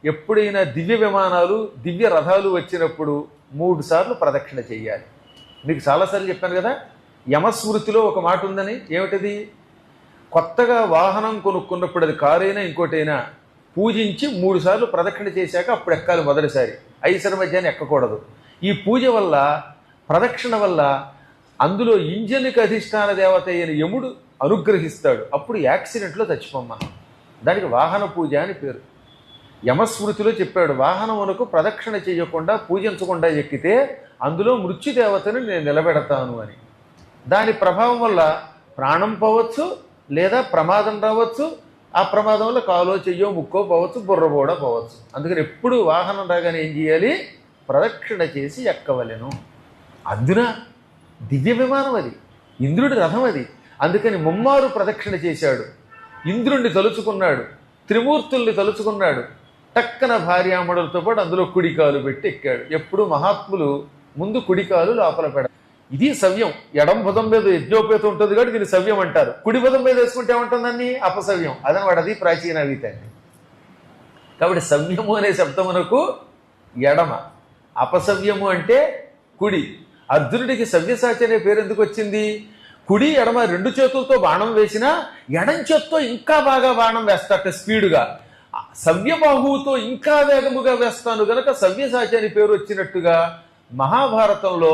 ఎప్పుడైనా దివ్య విమానాలు దివ్య రథాలు వచ్చినప్పుడు 3 సార్లు ప్రదక్షిణ చెయ్యాలి. మీకు చాలాసార్లు చెప్పాను కదా, యమస్మృతిలో ఒక మాట ఉందని. ఏమిటది? కొత్తగా వాహనం కొనుక్కున్నప్పుడు, అది కారైనా ఇంకోటైనా, పూజించి 3 సార్లు ప్రదక్షిణ చేశాక అప్పుడు ఎక్కాలి మొదటిసారి. ఐసర మధ్యాన్ని ఎక్కకూడదు. ఈ పూజ వల్ల, ప్రదక్షిణ వల్ల అందులో ఇంజన్కి అధిష్టాన దేవత అయిన యముడు అనుగ్రహిస్తాడు. అప్పుడు యాక్సిడెంట్లో చచ్చిపోం మనం. దానికి వాహన పూజ అని పేరు. యమస్మృతిలో చెప్పాడు, వాహనమునకు ప్రదక్షిణ చేయకుండా పూజించకుండా ఎక్కితే అందులో మృత్యుదేవతను నేను నిలబెడతాను అని. దాని ప్రభావం వల్ల ప్రాణం పోవచ్చు, లేదా ప్రమాదం రావచ్చు. ఆ ప్రమాదం వల్ల కాలో చెయ్యో ముక్కో పోవచ్చు, బుర్ర కూడా పోవచ్చు. అందుకని ఎప్పుడు వాహనం రాగానే ఏం చేయాలి? ప్రదక్షిణ చేసి ఎక్కవలెను. అందున దివ్య విమానం అది, ఇంద్రుడి రథం అది. అందుకని ముమ్మారు ప్రదక్షిణ చేశాడు. ఇంద్రుణ్ణి తలుచుకున్నాడు, త్రిమూర్తుల్ని తలుచుకున్నాడు. టక్కన భార్యామణులతో పాటు అందులో కుడికాలు పెట్టి ఎక్కాడు. ఎప్పుడు మహాత్ములు ముందు కుడికాలు లోపల పెడ. ఇది సవ్యం. ఎడం భుజం మీద యజ్ఞోపేత ఉంటుంది కాబట్టి దీన్ని సవ్యం అంటారు. కుడి భుజం మీద వేసుకుంటే ఏమంటుందని? అపసవ్యం. అదనమాట, అది ప్రాచీన వీతండి. కాబట్టి సవ్యము అనే శబ్దమునకు ఎడమ, అపసవ్యము అంటే కుడి. అర్జునుడికి సవ్యసాచి అనే పేరు ఎందుకు వచ్చింది? కుడి ఎడమ 2 చేతులతో బాణం వేసినా ఎడం చేత్తో ఇంకా బాగా బాణం వేస్తాట, స్పీడుగా. సవ్యబాహువుతో ఇంకా వేగముగా వేస్తాను గనక సవ్యసాచి అని పేరు వచ్చినట్టుగా మహాభారతంలో